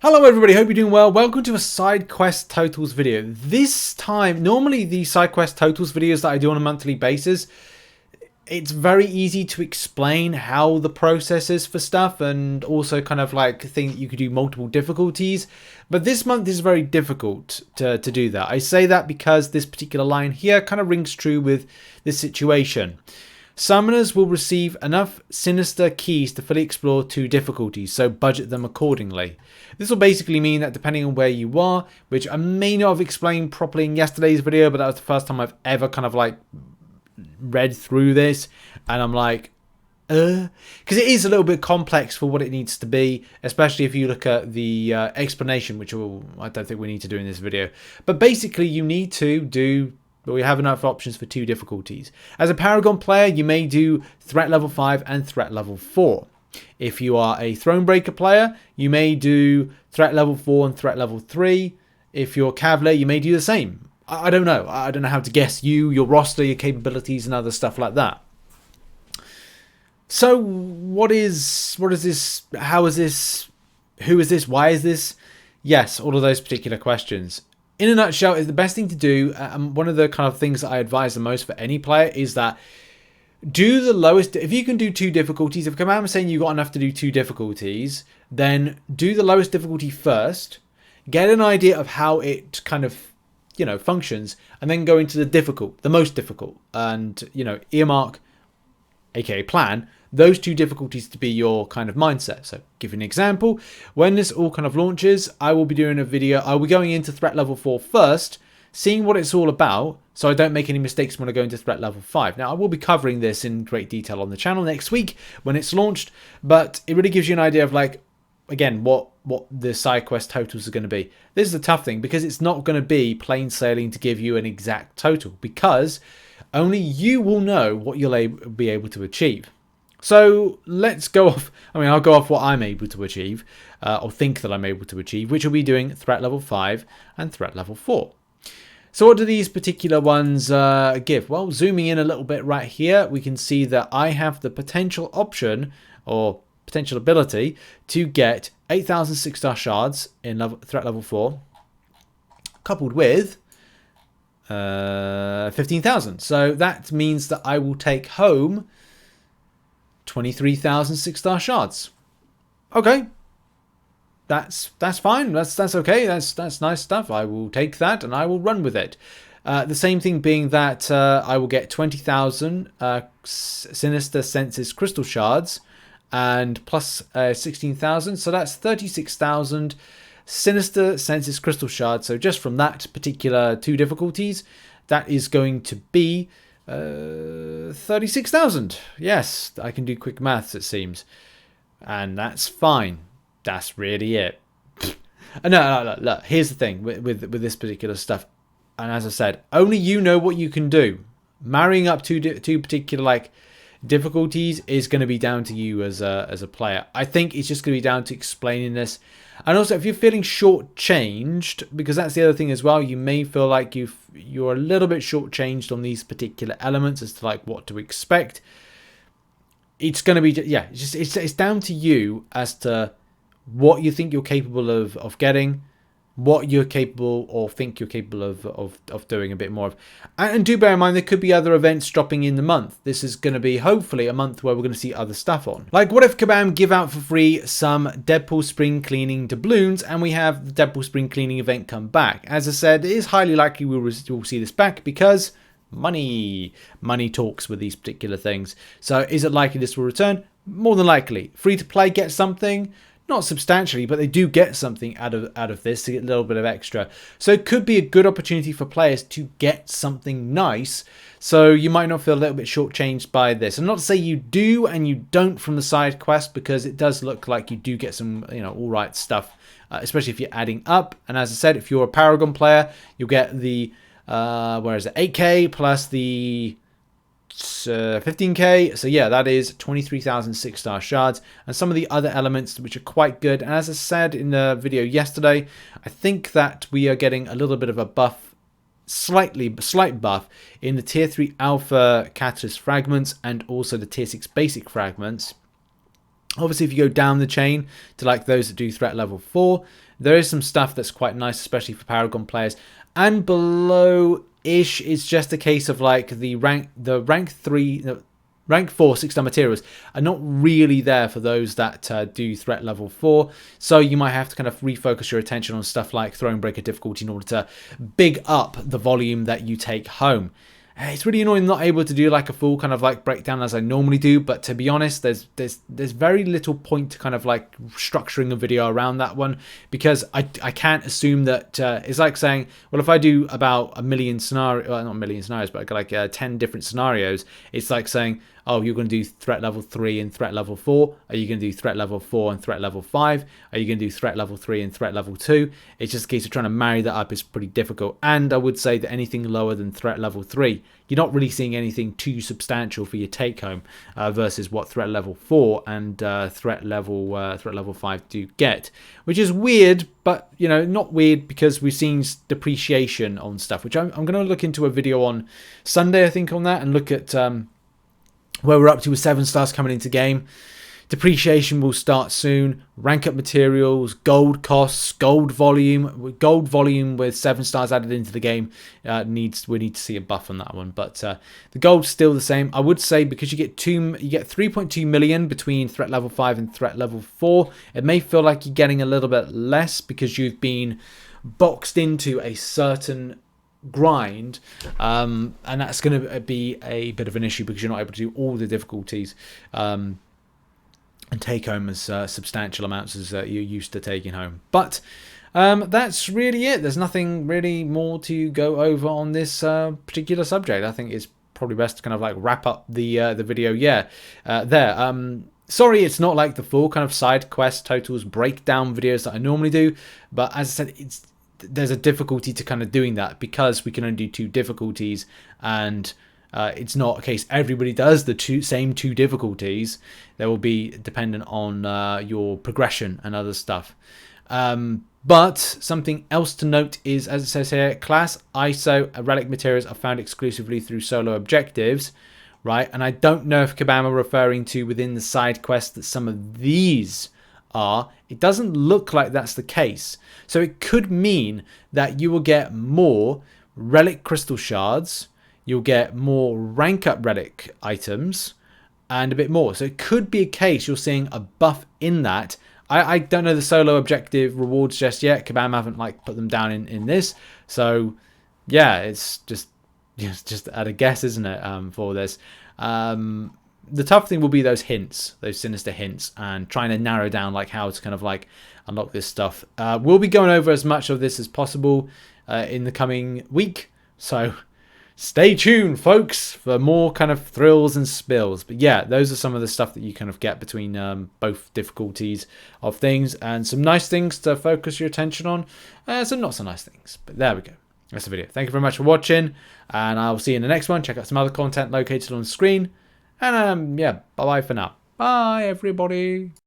Hello everybody, hope you're doing well. Welcome to a side quest totals video. This time, normally the side quest totals videos that I do on a monthly basis, it's very easy to explain how the process is for stuff and also kind of like think that you could do multiple difficulties. But this month is very difficult to do that. I say that because this particular line here kind of rings true with this situation. Summoners will receive enough sinister keys to fully explore 2 difficulties, so budget them accordingly. This will basically mean that depending on where you are, which I may not have explained properly in yesterday's video, but that was the first time I've ever kind of like read through this, and I'm like, because it is a little bit complex for what it needs to be, especially if you look at the explanation, which I don't think we need to do in this video. But basically you need to do... But we have enough options for 2 difficulties. As a Paragon player, you may do Threat Level 5 and Threat Level 4. If you are a Thronebreaker player, you may do Threat Level 4 and Threat Level 3. If you're Cavalier, you may do the same. I don't know. I don't know how to guess you, your roster, your capabilities, and other stuff like that. So, what is this? How is this? Who is this? Why is this? Yes, all of those particular questions. In a nutshell, is the best thing to do, and one of the kind of things that I advise the most for any player is that do the lowest. If you can do 2 difficulties, if Command is saying you've got enough to do 2 difficulties, then do the lowest difficulty first, get an idea of how it kind of, functions, and then go into the most difficult, and, earmark, aka plan, those 2 difficulties to be your kind of mindset. So give you an example, when this all kind of launches, I will be doing a video. I'll be going into Threat Level 4 first, seeing what it's all about, so I don't make any mistakes when I go into Threat Level 5. Now, I will be covering this in great detail on the channel next week when it's launched, but it really gives you an idea of, like, again, what the side quest totals are going to be. This is the tough thing, because it's not going to be plain sailing to give you an exact total, because only you will know what you'll be able to achieve. So let's go off. I'll go off what I'm able to achieve, or think that I'm able to achieve, which will be doing Threat Level 5 and Threat Level 4. So what do these particular ones give? Well, zooming in a little bit right here, we can see that I have the potential option, or potential ability, to get 8,000 6-star shards in Threat Level 4, coupled with 15,000. So that means that I will take home 23,000 6-star shards. Okay, that's fine. That's okay. That's nice stuff. I will take that and I will run with it. The same thing being that I will get 20,000 Sinister Senses crystal shards and plus 16,000. So that's 36,000 Sinister Senses crystal shards. So just from that particular 2 difficulties, that is going to be 36,000. Yes, I can do quick maths, it seems, and that's fine. That's really it. No, look, here's the thing with this particular stuff, and as I said, only you know what you can do. Marrying up two particular like difficulties is going to be down to you as a player. I think it's just going to be down to explaining this. And also, if you're feeling shortchanged, because that's the other thing as well, you may feel like you're a little bit shortchanged on these particular elements as to like what to expect. It's going to be, yeah, it's down to you as to what you think you're capable of getting, what you're capable or think you're capable of doing a bit more of. And do bear in mind, there could be other events dropping in the month. This is going to be hopefully a month where we're going to see other stuff on. Like, what if Kabam give out for free some Deadpool spring cleaning doubloons and we have the Deadpool spring cleaning event come back? As I said, it is highly likely we'll see this back because money talks with these particular things. So is it likely this will return? More than likely. Free to play gets something. Not substantially, but they do get something out of this to get a little bit of extra. So it could be a good opportunity for players to get something nice. So you might not feel a little bit shortchanged by this. And not to say you do and you don't from the side quest, because it does look like you do get some, all right stuff, especially if you're adding up. And as I said, if you're a Paragon player, you'll get the 8K plus the 15k. So yeah, that is 23,000 6-star shards and some of the other elements which are quite good. And as I said in the video yesterday, I think that we are getting a little bit of a buff, slight buff in the tier 3 alpha catalyst fragments and also the tier 6 basic fragments. Obviously, if you go down the chain to like those that do threat level 4, There is some stuff that's quite nice, especially for Paragon players. And below-ish, it's just a case of like the rank 3, no, rank 4 6-star materials are not really there for those that do threat level 4. So you might have to kind of refocus your attention on stuff like Thronebreaker difficulty in order to big up the volume that you take home. It's really annoying not able to do like a full kind of like breakdown as I normally do, but to be honest, there's very little point to kind of like structuring a video around that one, because I can't assume that it's like saying, well, if I do about a million scenarios, well, not a million scenarios, but like 10 different scenarios, it's like saying, oh, you're going to do threat level 3 and threat level 4. Are you going to do threat level 4 and threat level 5? Are you going to do threat level 3 and threat level 2? It's just a case of trying to marry that up is pretty difficult. And I would say that anything lower than threat level 3, you're not really seeing anything too substantial for your take home versus what threat level 4 and threat level 5 do get, which is weird, but you know, not weird because we've seen depreciation on stuff, which I'm going to look into a video on Sunday, I think, on that, and look at where we're up to with 7 stars coming into game. Depreciation will start soon. Rank up materials, gold costs, gold volume with 7 stars added into the game. We need to see a buff on that one, but the gold's still the same. I would say because you get 3.2 million between threat level 5 and threat level 4. It may feel like you're getting a little bit less because you've been boxed into a certain grind, and that's going to be a bit of an issue because you're not able to do all the difficulties and take home as substantial amounts as you're used to taking home. But that's really it. There's nothing really more to go over on this particular subject. I think it's probably best to kind of like wrap up the video there. Sorry, it's not like the full kind of side quest totals breakdown videos that I normally do, but as I said, there's a difficulty to kind of doing that because we can only do 2 difficulties, and it's not a case everybody does the same two difficulties. There will be dependent on your progression and other stuff. But something else to note is, as it says here, class, ISO, relic materials are found exclusively through solo objectives, right? And I don't know if Kabam are referring to within the side quest that some of these are. It doesn't look like that's the case. So it could mean that you will get more relic crystal shards, you'll get more rank up relic items, and a bit more. So it could be a case you're seeing a buff in that. I don't know the solo objective rewards just yet. Kabam haven't like put them down in this. So yeah, it's just at a guess, isn't it, for this. The tough thing will be those hints, those sinister hints, and trying to narrow down like how to kind of like unlock this stuff. We'll be going over as much of this as possible in the coming week. So stay tuned, folks, for more kind of thrills and spills. But yeah, those are some of the stuff that you kind of get between both difficulties of things, and some nice things to focus your attention on, some not so nice things. But there we go. That's the video. Thank you very much for watching, and I'll see you in the next one. Check out some other content located on the screen. And yeah, bye-bye for now. Bye, everybody.